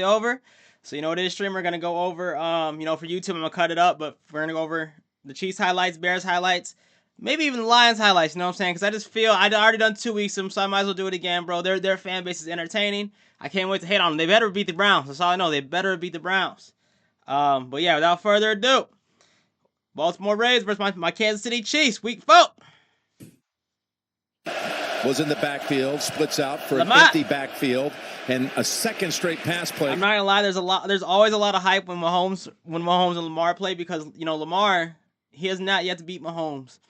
over. So, you know, this stream, we're going to go over, you know, for YouTube, I'm going to cut it up, but we're going to go over the Chiefs highlights, Bears highlights, maybe even the Lions highlights, you know what I'm saying? Because I just feel, I'd already done 2 weeks of them, so I might as well do it again, bro. Their fan base is entertaining. I can't wait to hate on them. They better beat the Browns. That's all I know. They better beat the Browns. But yeah, without further ado, Baltimore Ravens versus my Kansas City Chiefs, week 4. Was in the backfield, splits out for an empty backfield, and a second straight pass play. I'm not gonna lie, there's always a lot of hype when Mahomes and Lamar play, because, you know, Lamar, he has not yet to beat Mahomes.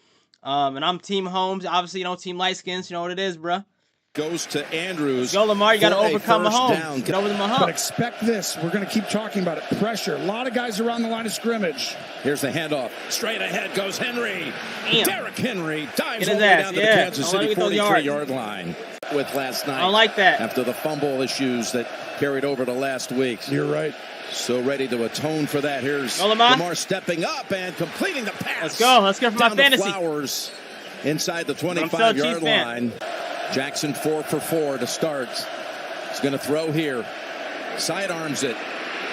And I'm Team Mahomes, obviously, you know, Team Light Skins, you know what it is, bruh. Goes to Andrews. Let's go, Lamar, you gotta overcome Mahomes. Get over the Mahomes. But expect this, we're gonna keep talking about it. Pressure, a lot of guys around the line of scrimmage. Here's the handoff. Straight ahead goes Henry. Damn. Derrick Henry dives all the way down to the Kansas City 43-yard line. With last night. I don't like that. After the fumble issues that carried over to last week. You're right. So ready to atone for that. Here's Lamar stepping up and completing the pass. Let's go. Let's go for my fantasy. Flowers inside the 25-yard line. Jackson 4 for 4 to start. He's going to throw here. Sidearms it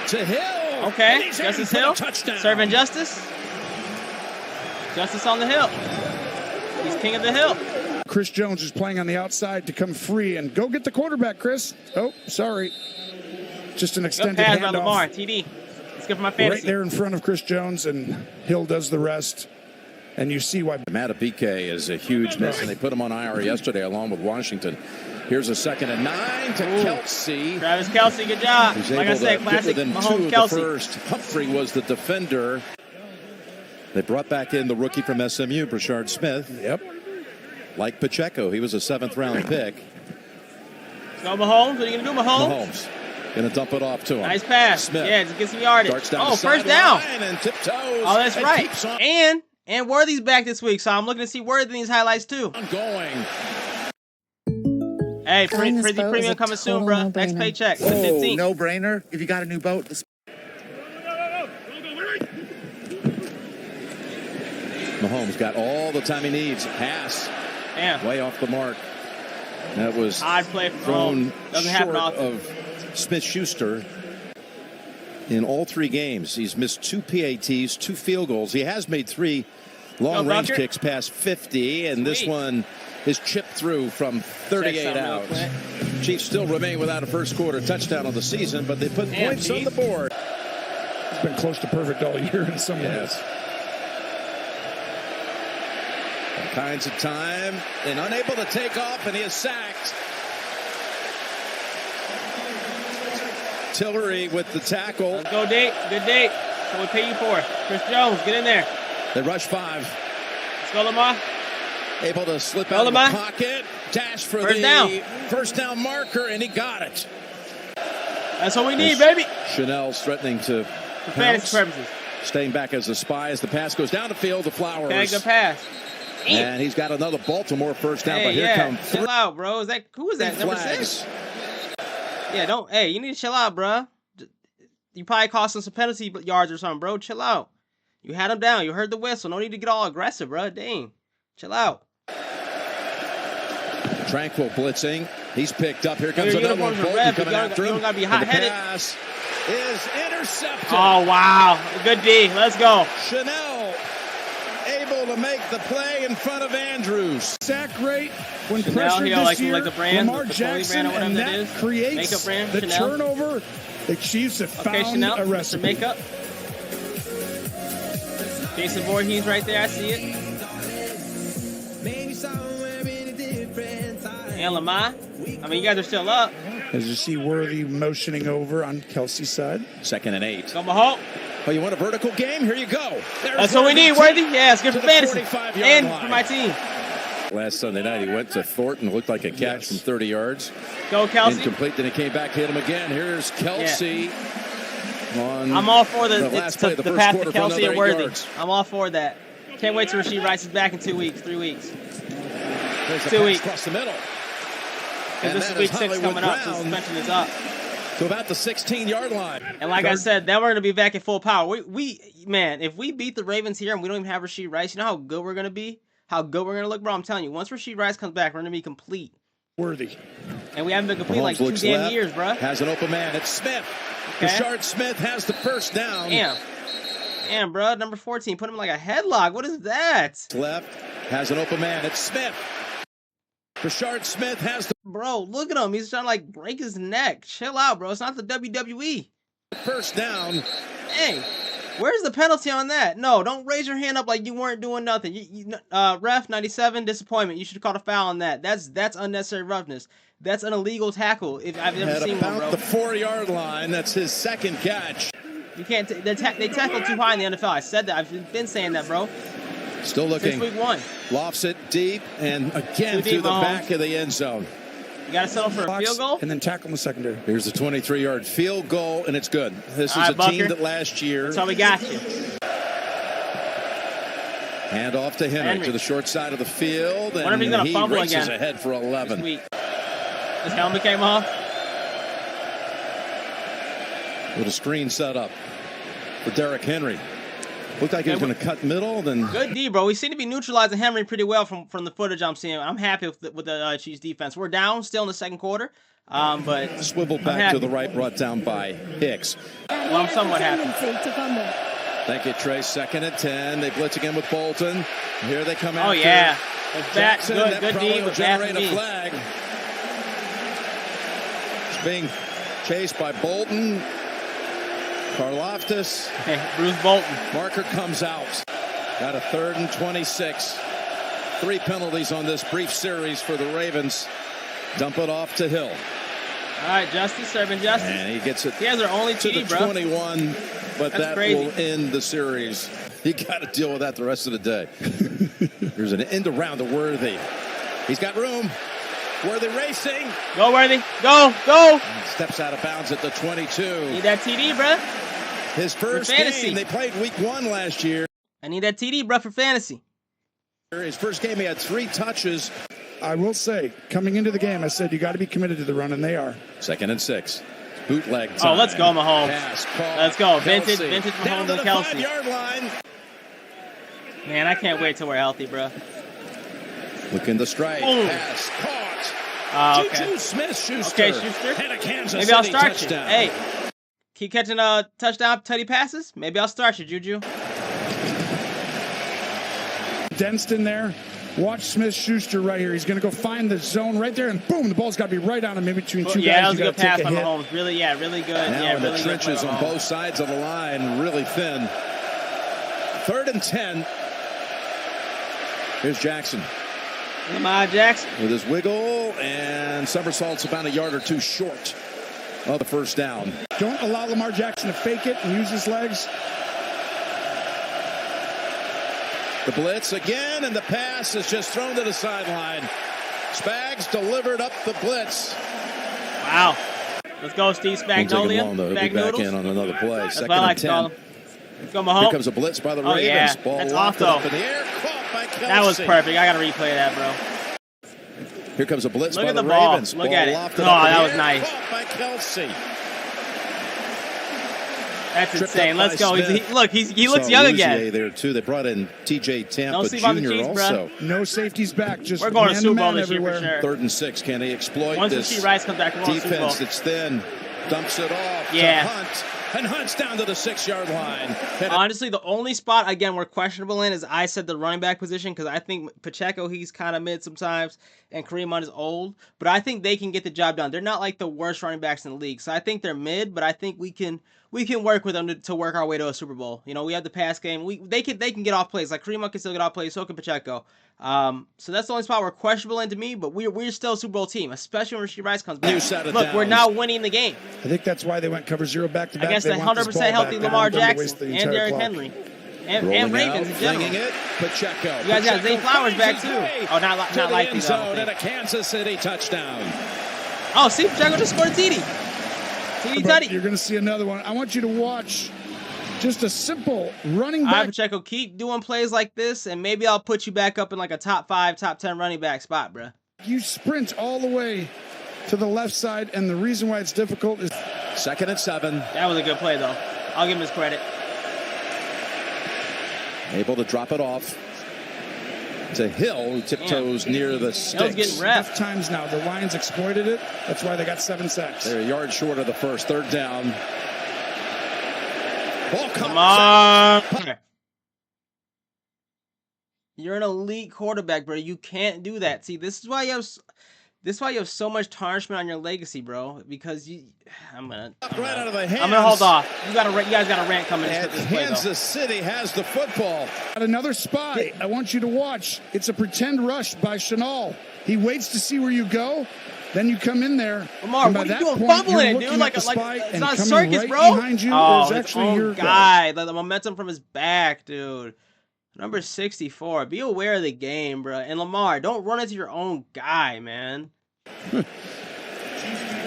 to Hill. Okay, Justice Hill. Serving justice. Justice on the hill. He's king of the hill. Chris Jones is playing on the outside to come free and go get the quarterback, Chris. Oh, sorry. Just an extended pass handoff. by Lamar, TD. Let's go for my fantasy. Right there in front of Chris Jones, and Hill does the rest. And you see why. Matabike is a huge miss, and they put him on IR yesterday along with Washington. Here's a 2nd and 9 to Kelce. Travis Kelce, good job. Like I said, classic Mahomes Kelce. First, Humphrey was the defender. They brought back in the rookie from SMU, Brashard Smith. Yep. Like Pacheco, he was a 7th-round pick. Go Mahomes. What are you going to do, Mahomes? Mahomes going to dump it off to him. Nice pass. Smith. Yeah, just get some yardage. Down first down. And tiptoes. Oh, that's right. And Worthy's back this week, so I'm looking to see Worthy in these highlights too. Ongoing. Hey, Frizzy Premium coming soon, bro. Next paycheck. The 15th. No brainer. If you got a new boat. Mahomes got all the time he needs. Pass. Damn. Way off the mark. That was odd play from thrown Doesn't happen short often. of Smith-Schuster. In all 3 games, he's missed 2 PATs, 2 field goals. He has made 3 long-range kicks past 50, and this one is chipped through from 38 out. Chiefs still remain without a first-quarter touchdown of the season, but they put points on the board. It's been close to perfect all year in some ways. All kinds of time, and unable to take off, and he is sacked. Tillery with the tackle. Let's go, Date. Good date. That's what we pay you for. Chris Jones, get in there. They rush 5. Let's go, Lamar. Able to slip out of the pocket. Dash for the first down marker, and he got it. That's what we need, baby. Chanel's threatening to for fantasy purposes. Staying back as the spy as the pass goes down the field to Flowers. Okay, good pass. And he's got another Baltimore first down, but here comes chill out, bro. Who is that? Number 6? Yeah, hey, you need to chill out, bro. You probably cost him some penalty yards or something, bro. Chill out. You had him down. You heard the whistle. No need to get all aggressive, bro. Dang. Chill out. Tranquil blitzing. He's picked up. Here comes another one. Bolton coming after him. You don't got to be hot-headed. The pass is intercepted. Oh, wow. Good D. Let's go. Chanel able to make the play in front of Andrews. Sack rate when Chanel, pressured this year, like the brand, Lamar Jackson, brand and that creates brand, the Chanel. turnover. The Chiefs have found Chanel, a recipe. Makeup. Jason Voorhees right there. I see it. And Lamar. I mean, you guys are still up. As you see Worthy motioning over on Kelsey's side. 2nd and 8. Go Mahomes. Oh, you want a vertical game? Here you go. That's what we need, Worthy. Yeah, it's good for fantasy. And for my team. Last Sunday night, he went to Thornton, looked like a catch from 30 yards. Go, Kelce. Incomplete, then he came back, hit him again. Here's Kelce. Yeah. I'm all for the last play, the pass to Kelce and Worthy. I'm all for that. Can't wait till Rasheed Rice is back in 2 weeks, 3 weeks. There's 2 weeks. Across the middle. And this is week 6 coming up, so suspension is up. To about the 16-yard line. And like I said, then we're going to be back at full power. Man, if we beat the Ravens here and we don't even have Rasheed Rice, you know how good we're going to be? How good we're going to look, bro? I'm telling you, once Rasheed Rice comes back, we're going to be complete. Worthy. And we haven't been complete like 2 damn left, years, bro. Has an open man. It's Smith. Okay. Rashard Smith has the first down. Damn, bro. Number 14. Put him like a headlock. What is that? Left. Has an open man. It's Smith. Rashard Smith has the... Bro, look at him. He's trying to like break his neck. Chill out, bro. It's not the WWE. First down. Hey, where's the penalty on that? No, don't raise your hand up like you weren't doing nothing. Ref 97, disappointment. You should have called a foul on that. That's unnecessary roughness. That's an illegal tackle if I've ever seen one, bro. About the 4-yard line. That's his second catch. You can't. They tackle too high in the NFL. I said that. I've been saying that, bro. Still looking. Since week 1. Lofts it deep and again through the back of the end zone. You got to settle for a field goal? And then tackle in the secondary. Here's the 23-yard field goal, and it's good. This is a team that last year... That's how we got you. Hand off to Henry to the short side of the field. Wonder if he's going to fumble again. Races ahead for 11. His helmet came off. Little screen set up for Derrick Henry. Looked like he was going to cut middle. Then good D, bro. We seem to be neutralizing Henry pretty well from the footage I'm seeing. I'm happy with the Chiefs defense. We're down still in the second quarter, but swiveled back to the right, brought down by Hicks. Well, I'm somewhat happy. Thank you, Trey. 2nd and 10. They blitz again with Bolton. Here they come out. Oh yeah, that's Jackson, good D with generate a flag. It's being chased by Bolton. Karlaftis. Bruce Bolton. Marker comes out. Got a 3rd and 26. 3 penalties on this brief series for the Ravens. Dump it off to Hill. All right, Justice, serving Justice. And he gets it. He has our only TD, to the 21, but that's that crazy. will end the series. You got to deal with that the rest of the day. There's an end around to Worthy. He's got room. Worthy racing. Go, Worthy. Go. And steps out of bounds at the 22. Need that TD, bro. His first game. They played week 1 last year. I need that TD, bro, for fantasy. His first game, he had 3 touches. I will say, coming into the game, I said you got to be committed to the run, and they are. 2nd and 6. Bootleg time. Oh, let's go, Mahomes. Let's go. Vintage Down Mahomes to and the Kelsey. 5-yard line. Man, I can't wait till we're healthy, bro. Looking to strike. Boom. Pass caught. Okay. Juju Smith-Schuster. Okay, Schuster. And a Kansas Maybe I'll City start touchdown. you. Hey, keep catching touchdown tutty passes. Maybe I'll start you, Juju. Denston there. Watch Smith-Schuster right here. He's going to go find the zone right there, and boom, the ball's got to be right on him, maybe between 2 guys. Yeah, that was a good pass by Mahomes. Really good. Now in really the trenches on both sides of the line, really thin. 3rd and 10. Here's Jackson. Lamar Jackson. With his wiggle and somersaults about a yard or 2 short of the first down. Don't allow Lamar Jackson to fake it and use his legs. The blitz again, and the pass is just thrown to the sideline. Spags delivered up the blitz. Wow. Let's go, Steve Spagnolia. Long, though. He'll be back in on another play. That's 2nd what I like and to call 10. him. Let's go, Mahomes. Here comes a blitz by the Ravens. Yeah. Ball That's lofted off, up in the air. Caught by Kelsey. That was perfect. I got to replay that, bro. Here comes a blitz by Look at the ball. Ravens. Look ball at it. Lofted Oh, up in that the was air. nice. Caught by Kelsey. That's Tripped insane. Let's go. Smith. He looks young again. There too. They brought in TJ Tampa Don't sleep on the Jr. Chiefs, also. No safeties back. Just we're going to Super Bowl this everywhere. year for sure. 3rd and 6. Can he exploit Once this Rasheed Rice comes back, we're going to Super Bowl. defense that's thin? Dumps it off to Hunt. And Hunt's down to the 6-yard line. Honestly, the only spot, again, we're questionable in is I said the running back position because I think Pacheco, he's kind of mid sometimes, and Kareem Hunt is old. But I think they can get the job done. They're not like the worst running backs in the league. So I think they're mid, but I think we can work with them to work our way to a Super Bowl. You know, we have the pass game. They can get off plays. Like Kareem Hunt can still get off plays, so can Pacheco. So that's the only spot we're questionable in to me, but we're still a Super Bowl team, especially when Rasheed Rice comes back. Look, we're now winning the game. I think that's why they went cover 0 back-to-back. Against the 100% healthy Lamar Jackson and Derrick Henry. And Ravens in general. It, Pacheco. You guys got Zay Flowers back too. Oh, not likely though. And a Kansas City touchdown. Oh, see, Pacheco just scored a TD. TD tutty. You're going to see another one. I want you to watch just a simple running back. All right, Pacheco, keep doing plays like this, and maybe I'll put you back up in like a top 5, top 10 running back spot, bro. You sprint all the way to the left side, and the reason why it's difficult is 2nd and 7. That was a good play, though. I'll give him his credit. Able to drop it off. to Hill, who tiptoes near the sticks. Getting wrapped. Enough times now. The Lions exploited it. That's why they got 7 sacks. They're a yard short of the first. 3rd down. Ball Come on. You're an elite quarterback, bro. You can't do that. See, this is why you have so much tarnishment on your legacy, bro. Because I'm gonna hold off. You guys got a rant coming. And Kansas City has the football. Got another spy. I want you to watch. It's a pretend rush by Chenal. He waits to see where you go. Then you come in there. Lamar, what are you doing? Fumbling, dude. Like it's not a circus, right bro. Behind you oh, is actually your guy. The momentum from his back, dude. Number 64. Be aware of the game, bro. And Lamar, don't run into your own guy, man.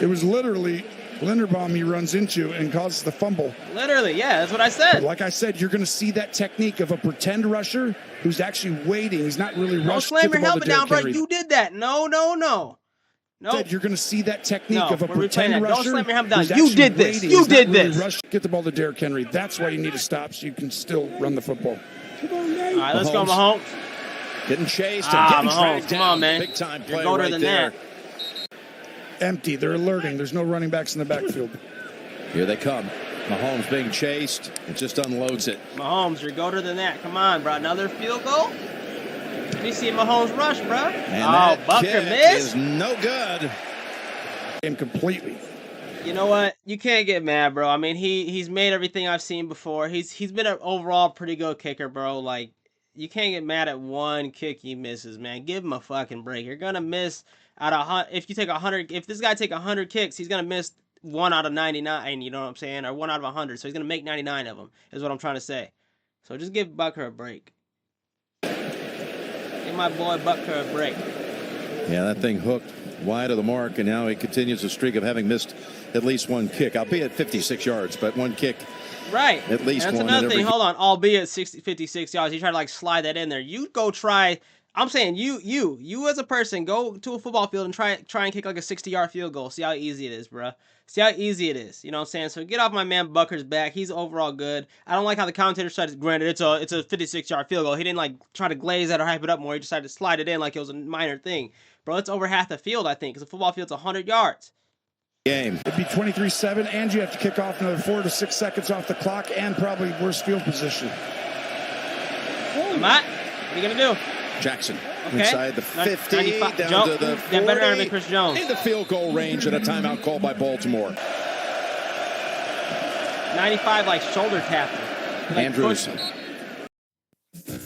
It was literally Linderbaum he runs into and causes the fumble. Literally, yeah, that's what I said. But like I said, you're going to see that technique of a pretend rusher who's actually waiting. He's not really rushing. Don't slam your helmet down, bro. You did that. No. Nope. You're going to see that technique of a pretend rusher. Don't slam your helmet down. You did this. You did this. Get the ball to Derrick Henry. That's why you need to stop so you can still run the football. All right, let's go, Mahomes. Getting chased and getting dragged down. Come on, man. Big time play You're bolder right than there. that. Empty. They're alerting. There's no running backs in the backfield. Here they come. Mahomes being chased. It just unloads it. Mahomes, you're bolder than that. Come on, bro. Another field goal? Let me see Mahomes rush, bro. And Bucker missed. Is no good. Him completely. You know what? You can't get mad, bro. I mean, he's made everything I've seen before. He's been an overall pretty good kicker, bro. Like, you can't get mad at one kick he misses, man. Give him a fucking break. You're gonna miss out of if you take 100. If this guy take 100 kicks, he's gonna miss 1 out of 99. You know what I'm saying? Or 1 out of 100. So he's gonna make 99 of them. Is what I'm trying to say. So just give Bucker a break. Give my boy Bucker a break. Yeah, that thing hooked wide of the mark, and now he continues a streak of having missed at least one kick. Albeit 56 yards, but one kick. Right. At least and that's one. Another thing. Hold on. Albeit 56 yards. You try to like slide that in there. You go try. I'm saying you as a person, go to a football field and try and kick like a 60-yard field goal. See how easy it is, bro. See how easy it is. You know what I'm saying? So get off my man Bucker's back. He's overall good. I don't like how the commentator tried to. Granted, it's a 56-yard field goal. He didn't like try to glaze that or hype it up more. He decided to slide it in like it was a minor thing. Bro, it's over half the field, I think, because the football field's 100 yards. Game. It'd be 23-7, and you have to kick off another 4 to 6 seconds off the clock, and probably worse field position. Matt, what are you gonna do? Jackson okay. Inside the 50, 95. down Joe, to the 40. That better not be Chris Jones. In the field goal range and a timeout call by Baltimore. 95 like shoulder tapping. Like Andrews.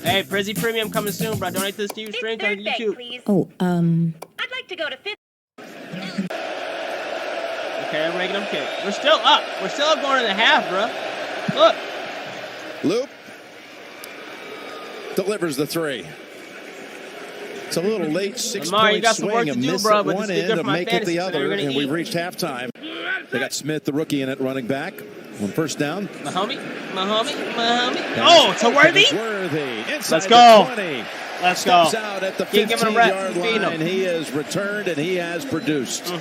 Hey, Prizzy Premium coming soon, bro. Donate to the Steve Stream on YouTube. Please. Oh, I'd like to go to 5th. Okay, I'm raking them kick. We're still up. We're still up going in the half, bro. Look. Loop. Delivers the 3. It's a little late, 6-point swing, a miss at one end, a make at the other, and we've reached halftime. They got Smith, the rookie, in it, running back on first down. Mahomie. Oh, to Worthy. Let's go. 20. Let's go. Steps out at the 15-yard line, and he has returned, and he has produced.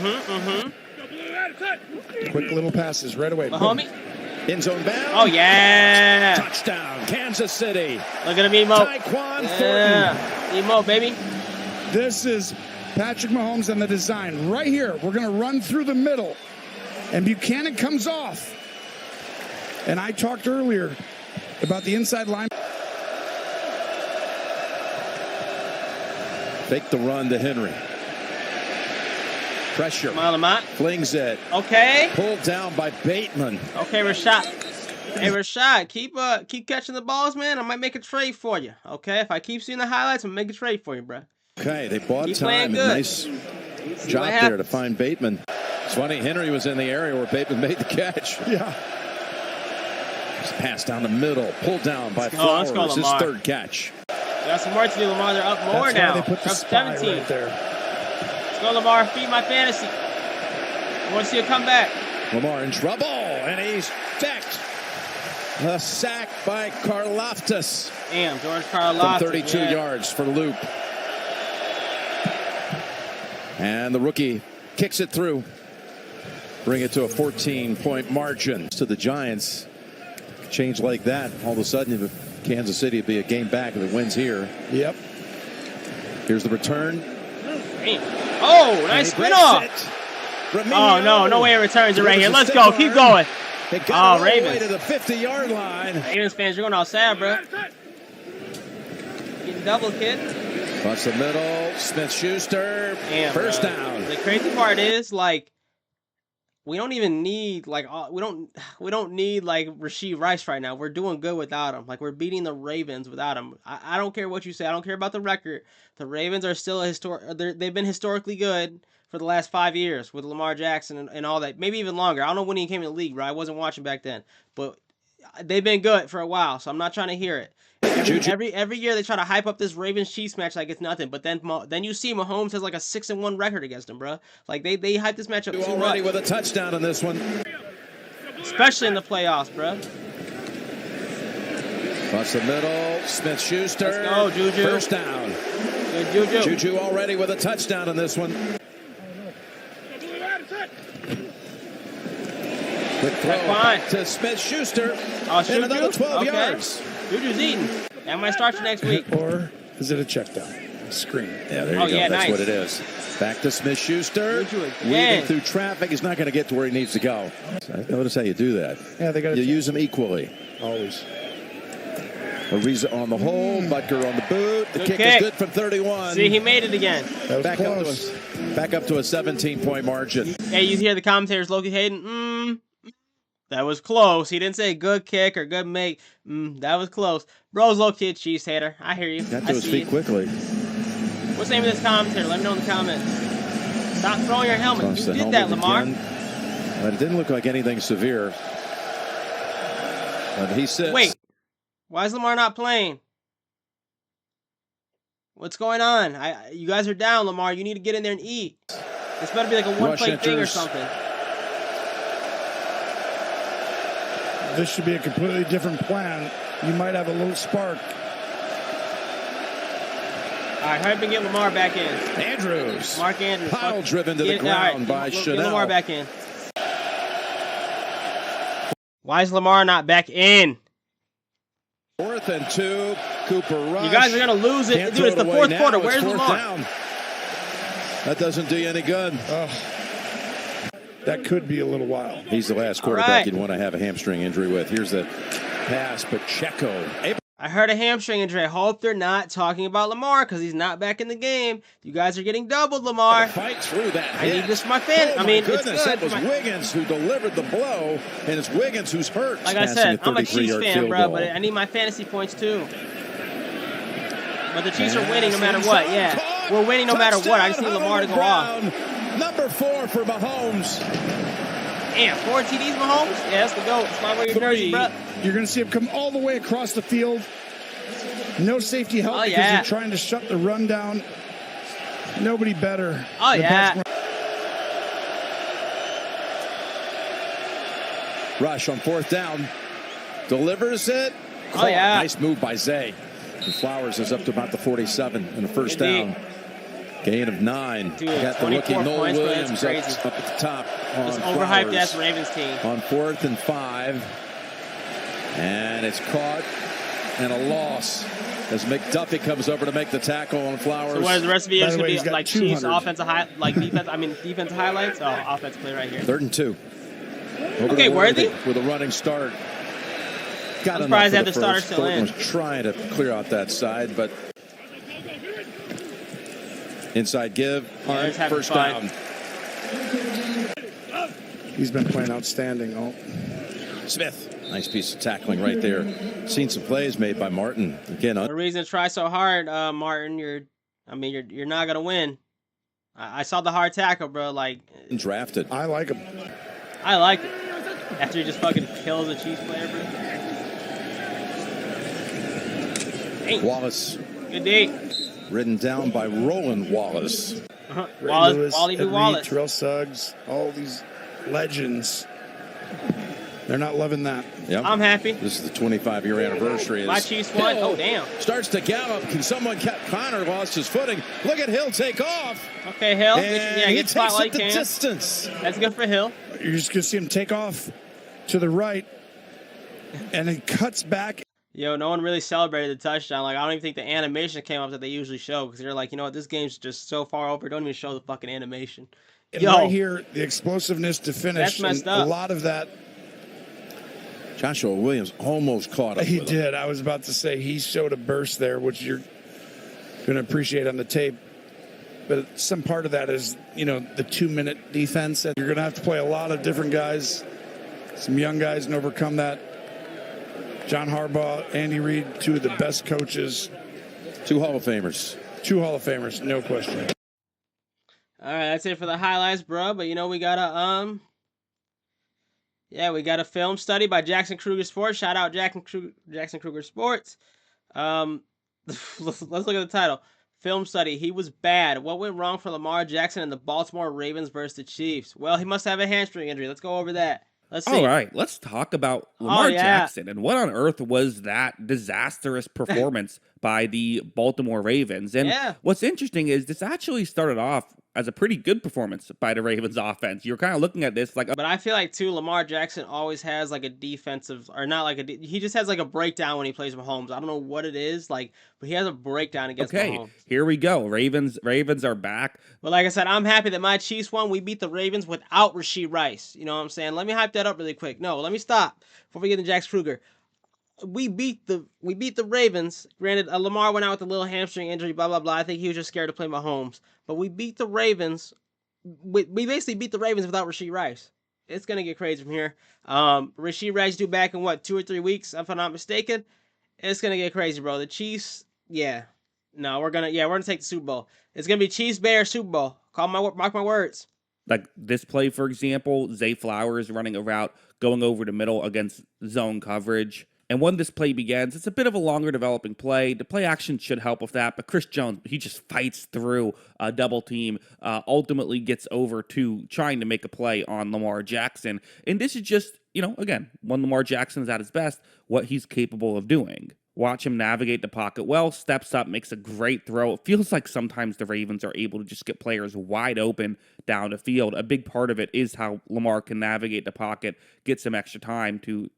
Quick little passes right away. Mahomie. End zone bound. Oh, yeah. Touchdown, Kansas City. Look at him, Emo. Tyquan Thornton. Emo, baby. This is Patrick Mahomes and the design. Right here, we're going to run through the middle. And Buchanan comes off. And I talked earlier about the inside line. Fake the run to Henry. Pressure. Come on, Lamont. Flings it. Okay. Pulled down by Bateman. Okay, Rashad. Hey, Rashad, keep catching the balls, man. I might make a trade for you. Okay, if I keep seeing the highlights, I'm gonna make a trade for you, bro. Okay, they bought keep time. Nice job there to find Bateman. It's funny, Henry was in the area where Bateman made the catch. Yeah. Just passed down the middle, pulled down by Flowers. His third catch. Got some work to do, Lamar. They're up more now. They put the up 17. Right there. Let's go, Lamar. Feed my fantasy. I want to see a comeback. Lamar in trouble, and he's sacked. A sack by Karlaftis. Damn, George Karlaftis. From 32 yards for Loop. And the rookie kicks it through. Bring it to a 14-point margin. To the Giants. Change like that, all of a sudden, Kansas City would be a game back if it wins here. Yep. Here's the return. Damn. Oh, nice spin off. Oh, no way it returns it right here. Let's go. Keep going. Oh, Ravens. To the 50-yard line. Ravens fans, you're going outside, bro. Getting double kicked. Across the middle. Smith-Schuster. First down. The crazy part is, like, we don't even need, like, we don't need, like, Rashee Rice right now. We're doing good without him. Like, we're beating the Ravens without him. I don't care what you say. I don't care about the record. The Ravens are still they've been historically good for the last 5 years with Lamar Jackson and all that. Maybe even longer. I don't know when he came in the league, bro. I wasn't watching back then. But they've been good for a while, so I'm not trying to hear it. Every year they try to hype up this Ravens-Chiefs match like it's nothing, but then you see Mahomes has like a 6-1 record against them, bro. Like they hype this match up too much. Already with a touchdown on this one, especially in the playoffs, bro. Across the middle, Smith-Schuster. Let's go, Juju. First down. Good Juju. Juju already with a touchdown on this one. Quick throw to Smith-Schuster. Oh, and another 12 yards. Juju's eating. That might start you next week. Or is it a check down? Screen. Yeah, there you go. Yeah, That's nice. what it is. Back to Smith-Schuster. Weaving through traffic. He's not going to get to where he needs to go. Notice how you do that. Yeah, they got. You use them equally. Always. Ariza on the hole. Butker on the boot. The kick is good from 31. See, he made it again. Back up to a 17-point margin. Hey, you hear the commentators, Loki Hayden? That was close. He didn't say good kick or good make. That was close. Bro's low-key Chiefs hater. I hear you. Got to his feet quickly. What's the name of this commentator? Let me know in the comments. Stop throwing your helmet. You did that, Lamar. But it didn't look like anything severe. But he sits. Wait. Why is Lamar not playing? What's going on? You guys are down, Lamar. You need to get in there and eat. This better be like a one-play thing or something. This should be a completely different plan. You might have a little spark. All right, hurry up and get Lamar back in. Andrews. Mark Andrews. Pile driven to the ground by Chanel. Get Lamar back in. Why is Lamar not back in? 4th and 2. Cooper Rush. You guys are going to lose it. Dude, it's the fourth quarter. Where's Lamar? Down. That doesn't do you any good. That could be a little while. He's the last quarterback you'd want to have a hamstring injury with. Here's the pass, Pacheco. I heard a hamstring injury. I hope they're not talking about Lamar because he's not back in the game. You guys are getting doubled, Lamar. Fight through that. I need this for my fan. Oh, goodness, it was Wiggins who delivered the blow, and it's Wiggins who's hurt. Like I said, I'm a Chiefs fan, bro, but I need my fantasy points too. But the Chiefs are winning no matter what. Yeah, we're winning no matter what. I just need Lamar to go off. Number 4 for Mahomes. Damn, 4 TDs, Mahomes? Yeah, that's the GOAT. That's why we're jersey, bro. You're going to see him come all the way across the field. No safety help because they're trying to shut the run down. Nobody better. Oh, yeah. Rush on 4th down. Delivers it. Oh, yeah. Nice move by Zay. And Flowers is up to about the 47 and a first down. Gain of 9. Dude, got the rookie Noel Williams up at the top. This overhyped ass Ravens team. On 4th and 5. And it's caught and a loss as McDuffie comes over to make the tackle on Flowers. So what is the rest of the going to be like Chiefs offensive defensive highlights? Oh, offensive play right here. 3rd and 2. Okay, Worthy with a running start. I'm surprised they had the starter still in. Was trying to clear out that side, but inside give on first down. He's been playing outstanding. Smith, nice piece of tackling right there. Seen some plays made by Martin. Again, the reason to try so hard, Martin. You're not gonna win. I saw the hard tackle, bro. Like drafted. I like him. I like it. After he just fucking kills a Chiefs player, bro. Dang. Wallace. Good D. Ridden down by Roland Wallace. Wallace, Wallace. Terrell Suggs, all these legends. They're not loving that. Yep. I'm happy. This is the 25-year anniversary. My Chiefs won. Oh, damn. Starts to gallop. Can someone Connor lost his footing. Look at Hill take off. Okay, Hill. And get spotlight. He takes up the distance. That's good for Hill. You're just going to see him take off to the right, and he cuts back. Yo, no one really celebrated the touchdown. Like, I don't even think the animation came up that they usually show because they're like, you know what, this game's just so far over. Don't even show the fucking animation. And right Yo, here, the explosiveness to finish. that's messed and up. A lot of that. Joshua Williams almost caught up. He with him. did. I was about to say he showed a burst there, which you're going to appreciate on the tape. But some part of that is, you know, the 2-minute defense. And you're going to have to play a lot of different guys, some young guys, and overcome that. John Harbaugh, Andy Reid, two of the best coaches. 2 Hall of Famers. 2 Hall of Famers, no question. All right, that's it for the highlights, bro. But you know, we got a we got a film study by Jackson Kruger Sports. Shout out Jackson Kruger Sports. Let's look at the title. Film study. He was bad. What went wrong for Lamar Jackson and the Baltimore Ravens versus the Chiefs? Well, he must have a hamstring injury. Let's go over that. Let's see. All right, let's talk about Lamar Jackson and what on earth was that disastrous performance by the Baltimore Ravens. And what's interesting is this actually started off as a pretty good performance by the Ravens offense. You're kind of looking at this like, but I feel like too, Lamar Jackson always has like a defensive, or not like he just has like a breakdown when he plays Mahomes. I don't know what it is, like, but he has a breakdown against Mahomes. Here we go. Ravens are back. But like I said, I'm happy that my Chiefs won. We beat the Ravens without Rashee Rice. You know what I'm saying? Let me hype that up really quick. No, let me stop before we get to Jax Kruger. We beat the Ravens. Granted, Lamar went out with a little hamstring injury, blah, blah, blah. I think he was just scared to play Mahomes. But we beat the Ravens. We basically beat the Ravens without Rashee Rice. It's going to get crazy from here. Rashee Rice due back in, 2 or 3 weeks, if I'm not mistaken. It's going to get crazy, bro. The Chiefs, No, we're going to take the Super Bowl. It's going to be Chiefs-Bears Super Bowl. Mark my words. Like this play, for example, Zay Flowers running a route, going over the middle against zone coverage. And when this play begins, it's a bit of a longer developing play. The play action should help with that, but Chris Jones, he just fights through a double team, ultimately gets over to trying to make a play on Lamar Jackson. And this is just, again, when Lamar Jackson is at his best, what he's capable of doing. Watch him navigate the pocket well, steps up, makes a great throw. It feels like sometimes the Ravens are able to just get players wide open down the field. A big part of it is how Lamar can navigate the pocket, get some extra time to,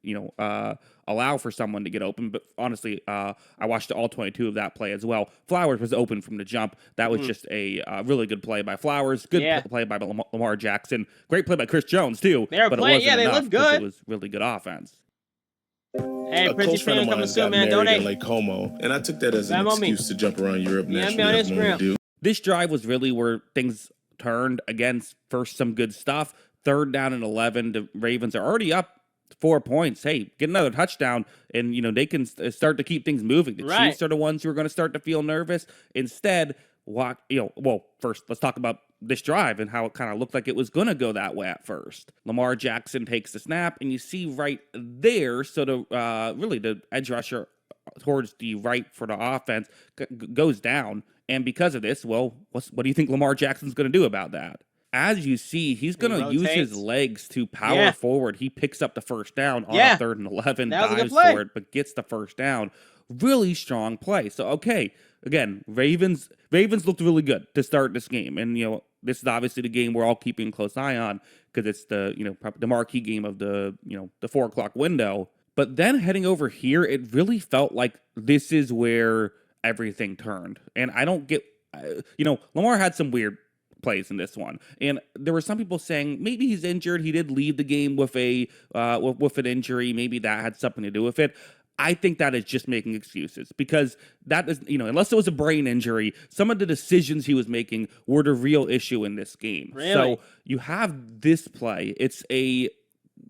allow for someone to get open. But honestly, I watched all 22 of that play as well. Flowers was open from the jump. That was just a really good play by Flowers. Good play by Lamar Jackson. Great play by Chris Jones, too. They were playing, they looked good. It was really good offense. Hey, a close friend of mine got married in Lake Como, and I took that as an excuse to jump around Europe naturally. This drive was really where things turned. Again, first some good stuff. 3rd down and 11. The Ravens are already up 4 points. Hey, get another touchdown, and they can start to keep things moving. The Chiefs are the ones who are going to start to feel nervous. Instead, first let's talk about this drive and how it kind of looked like it was going to go that way at first. Lamar Jackson takes the snap, and you see right there, so the edge rusher towards the right for the offense goes down. And because of this, what do you think Lamar Jackson's going to do about that? As you see, he's going to use his legs to power forward. He picks up the first down on a 3rd and 11, dives for it, but gets the first down. Really strong play. So, okay, again, Ravens looked really good to start this game. And, this is obviously the game we're all keeping a close eye on because it's the marquee game of the 4 o'clock window. But then heading over here, it really felt like this is where everything turned. And I don't get, Lamar had some weird plays in this one, and there were some people saying maybe he's injured. He did leave the game with with an injury. Maybe that had something to do with it. I think that is just making excuses because that is, unless it was a brain injury, some of the decisions he was making were the real issue in this game. Really? So you have this play. It's a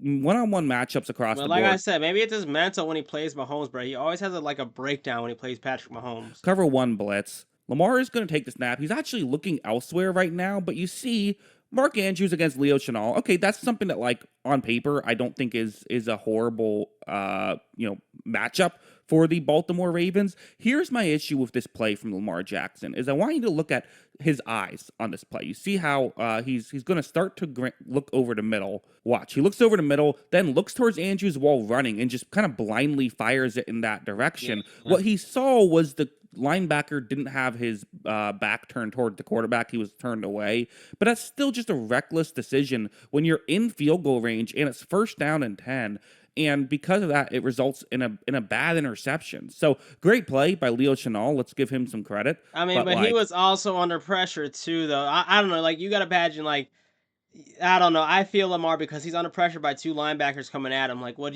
one-on-one matchups across the board. Like I said, maybe it's his mental when he plays Mahomes, bro. He always has a breakdown when he plays Patrick Mahomes. Cover 1 blitz. Lamar is going to take the snap. He's actually looking elsewhere right now, but you see Mark Andrews against Leo Chenal. Okay, that's something that, on paper, I don't think is a horrible, matchup for the Baltimore Ravens. Here's my issue with this play from Lamar Jackson is I want you to look at his eyes on this play. You see how he's going to start to look over the middle. Watch. He looks over the middle, then looks towards Andrews while running and just kind of blindly fires it in that direction. Yeah. What he saw was the linebacker didn't have his back turned toward the quarterback. He was turned away. But that's still just a reckless decision when you're in field goal range and it's 1st down and 10. And because of that, it results in a bad interception. So great play by Leo Chenal. Let's give him some credit. I mean, but he was also under pressure too, though. I don't know. Like, you got to imagine, like, I don't know. I feel Lamar because he's under pressure by 2 linebackers coming at him. Like, I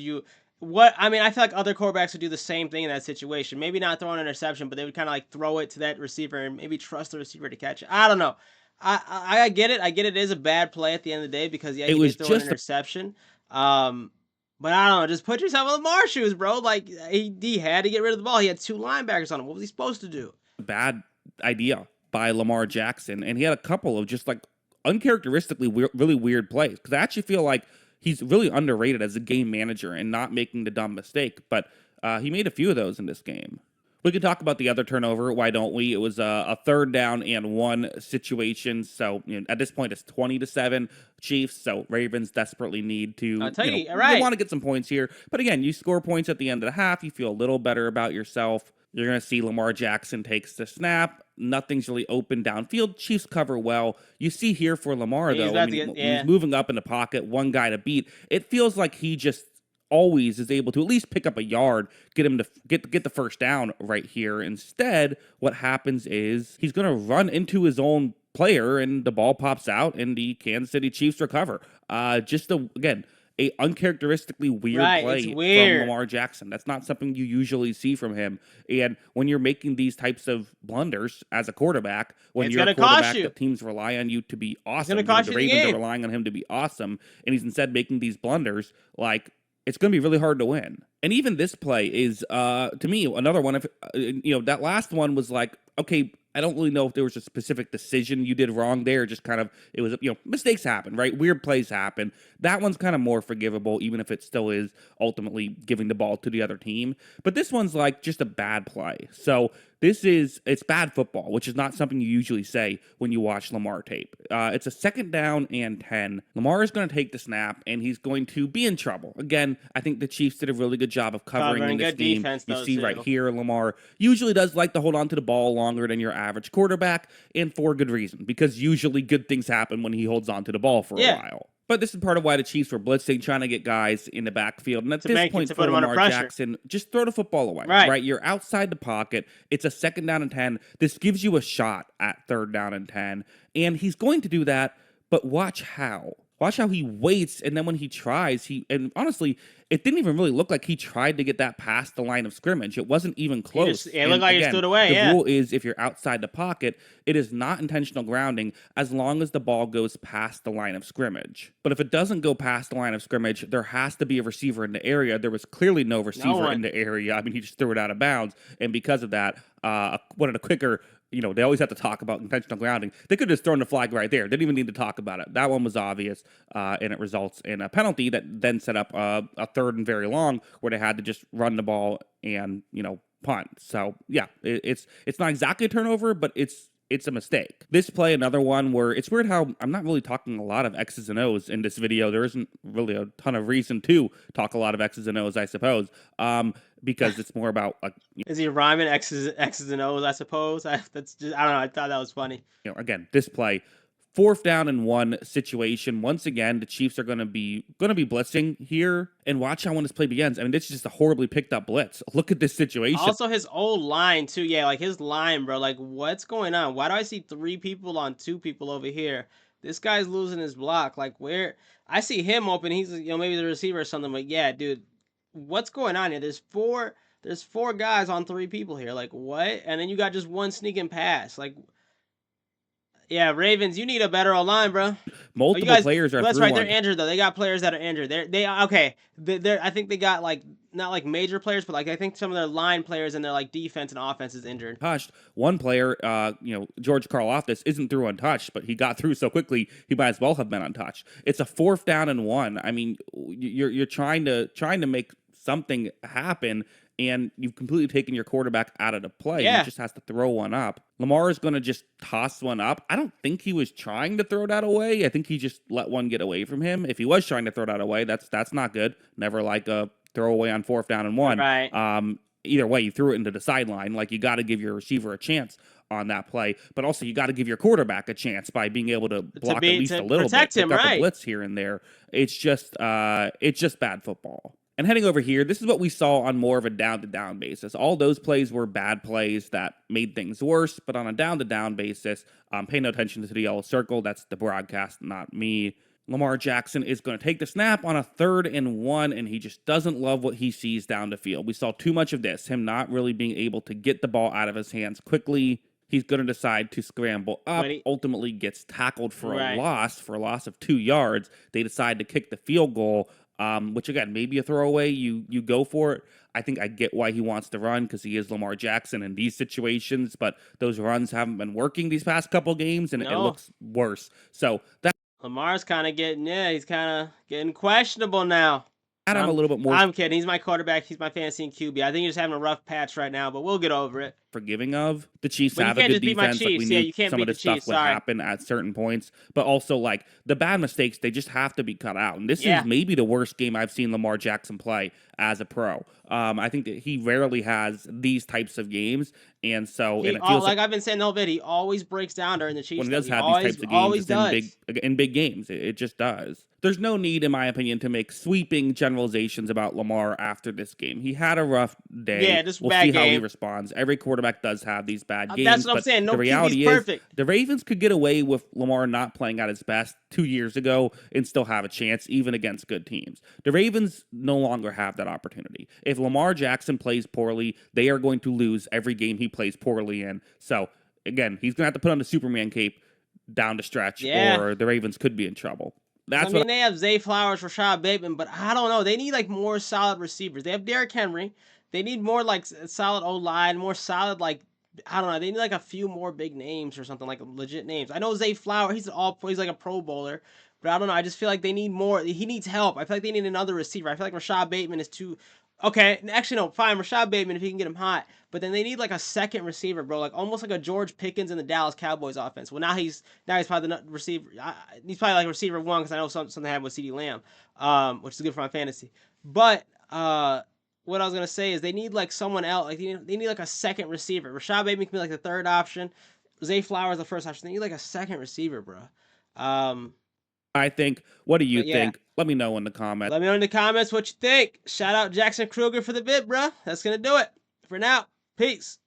mean, I feel like other quarterbacks would do the same thing in that situation. Maybe not throw an interception, but they would kind of like throw it to that receiver and maybe trust the receiver to catch it. I don't know. I get it. I get it is a bad play at the end of the day because, yeah, he did throw an interception. But I don't know. Just put yourself in Lamar's shoes, bro. Like, he had to get rid of the ball. He had 2 linebackers on him. What was he supposed to do? Bad idea by Lamar Jackson. And he had a couple of just like uncharacteristically really weird plays. Because I actually feel like he's really underrated as a game manager and not making the dumb mistake. But he made a few of those in this game. We can talk about the other turnover. Why don't we? It was a 3rd down and 1 situation. So at this point, it's 20-7 Chiefs. So Ravens desperately need to. I'll tell you, you right. want to get some points here. But again, you score points at the end of the half. You feel a little better about yourself. You're going to see Lamar Jackson takes the snap. Nothing's really open downfield. Chiefs cover well. You see here for Lamar, though, when he's moving up in the pocket, one guy to beat, it feels like he just always is able to at least pick up a yard, get him to get the first down right here. Instead, what happens is he's going to run into his own player and the ball pops out and the Kansas City Chiefs recover. Again, a uncharacteristically weird play from Lamar Jackson. That's not something you usually see from him. And when you're making these types of blunders as a quarterback, when you're a quarterback that teams rely on you to be awesome, the Ravens are relying on him to be awesome, and he's instead making these blunders, like, it's going to be really hard to win. And even this play is, to me, another one. That last one was like, okay, I don't really know if there was a specific decision you did wrong there. Just kind of, it was, mistakes happen, right? Weird plays happen. That one's kind of more forgivable, even if it still is ultimately giving the ball to the other team. But this one's like just a bad play. So it's bad football, which is not something you usually say when you watch Lamar tape. It's a 2nd down and 10. Lamar is going to take the snap, and he's going to be in trouble. Again, I think the Chiefs did a really good job of covering in this game. You see right here, Lamar usually does like to hold on to the ball longer than your average quarterback, and for good reason, because usually good things happen when he holds on to the ball for a while. But this is part of why the Chiefs were blitzing, trying to get guys in the backfield. And at this point, for Lamar Jackson, just throw the football away. Right? You're outside the pocket. It's a 2nd down and 10. This gives you a shot at 3rd down and 10. And he's going to do that, but watch how. Watch how he waits, and then when he tries, and honestly, it didn't even really look like he tried to get that past the line of scrimmage. It wasn't even close. It looked like he stood away, The rule is if you're outside the pocket, it is not intentional grounding as long as the ball goes past the line of scrimmage. But if it doesn't go past the line of scrimmage, there has to be a receiver in the area. There was clearly no receiver in the area. I mean, he just threw it out of bounds, and because of that, one of the quicker... they always have to talk about intentional grounding. They could have just thrown the flag right there. They didn't even need to talk about it. That one was obvious, and it results in a penalty that then set up a 3rd and very long where they had to just run the ball and, punt. So, yeah, it's not exactly a turnover, but it's a mistake. This play, another one where it's weird how I'm not really talking a lot of X's and O's in this video. There isn't really a ton of reason to talk a lot of X's and O's, I suppose. Because it's more about is he rhyming X's and O's? I suppose I don't know. I thought that was funny. Again, this play, 4th down and 1 situation. Once again, the Chiefs are going to be blitzing here, and watch how when this play begins. I mean, this is just a horribly picked up blitz. Look at this situation. Also, his old line too. Yeah, like his line, bro. Like, what's going on? Why do I see 3 people on 2 people over here? This guy's losing his block. Like, where I see him open, he's maybe the receiver or something. But yeah, dude. What's going on here? There's 4 guys on 3 people here. Like, what? And then you got just 1 sneaking pass. Like, yeah, Ravens, you need a better O-line, bro. Multiple players are that's right. They're injured though. They got players that are injured. They're I think they got like not like major players, but like I think some of their line players and their like defense and offense is injured. Touched. One player, George Karlaftis isn't through untouched, but he got through so quickly he might as well have been untouched. It's a 4th down and 1. I mean, you're trying to make something happen, and you've completely taken your quarterback out of the play. Yeah. He just has to throw one up. Lamar is going to just toss one up. I don't think he was trying to throw that away. I think he just let one get away from him. If he was trying to throw that away, that's not good. Never like a throwaway on 4th down and 1. Right. Either way, you threw it into the sideline. Like, you got to give your receiver a chance on that play, but also you got to give your quarterback a chance by being able to block at least a little bit, pick up a blitz here and there. It's just bad football. And heading over here, this is what we saw on more of a down-to-down basis. All those plays were bad plays that made things worse, but on a down-to-down basis, pay no attention to the yellow circle. That's the broadcast, not me. Lamar Jackson is going to take the snap on a 3rd and 1, and he just doesn't love what he sees down the field. We saw too much of this, him not really being able to get the ball out of his hands quickly. He's going to decide to scramble up, ultimately gets tackled for a loss of 2 yards. They decide to kick the field goal, which again, maybe a throwaway, you go for it. I think I get why he wants to run because he is Lamar Jackson in these situations, but those runs haven't been working these past couple games, and it looks worse. So that Lamar's kind of he's kind of getting questionable now. I'm a little bit more. I'm kidding. He's my quarterback. He's my fantasy and QB. I think he's just having a rough patch right now, but we'll get over it. Forgiving of the Chiefs have a good defense. Like we knew some of this stuff would happen at certain points, but also like the bad mistakes, they just have to be cut out. And this is maybe the worst game I've seen Lamar Jackson play as a pro. I think that he rarely has these types of games, and so and it feels like I've been saying the whole video, he always breaks down during the Chiefs. When he does have these types of games, it's in big games. It just does. There's no need, in my opinion, to make sweeping generalizations about Lamar after this game. He had a rough day. Yeah, just we'll see how he responds. Every quarterback does have these bad games. That's what I'm saying. No, the reality is perfect. The Ravens could get away with Lamar not playing at his best 2 years ago and still have a chance, even against good teams. The Ravens no longer have that opportunity. If Lamar Jackson plays poorly, they are going to lose every game he plays poorly in. So, again, he's going to have to put on the Superman cape down the stretch, or the Ravens could be in trouble. They have Zay Flowers, Rashad Bateman, but I don't know. They need like more solid receivers. They have Derrick Henry. They need more like solid O-line, more solid like I don't know. They need like a few more big names or something, like legit names. I know Zay Flowers. He's like a Pro Bowler, but I don't know. I just feel like they need more. He needs help. I feel like they need another receiver. I feel like Rashad Bateman is too. Okay, actually no, fine. Rashad Bateman if he can get him hot, but then they need like a second receiver, bro. Like almost like a George Pickens in the Dallas Cowboys offense. Well, now he's probably the receiver. He's probably like receiver 1 because I know something happened with CeeDee Lamb, which is good for my fantasy. But what I was gonna say is they need like someone else. Like they need like a second receiver. Rashad Bateman can be like the 3rd option. Zay Flowers the 1st option. They need like a second receiver, bro. I think. What do you think? Let me know in the comments. Let me know in the comments what you think. Shout out Jackson Kruger for the bid, bro. That's going to do it for now. Peace.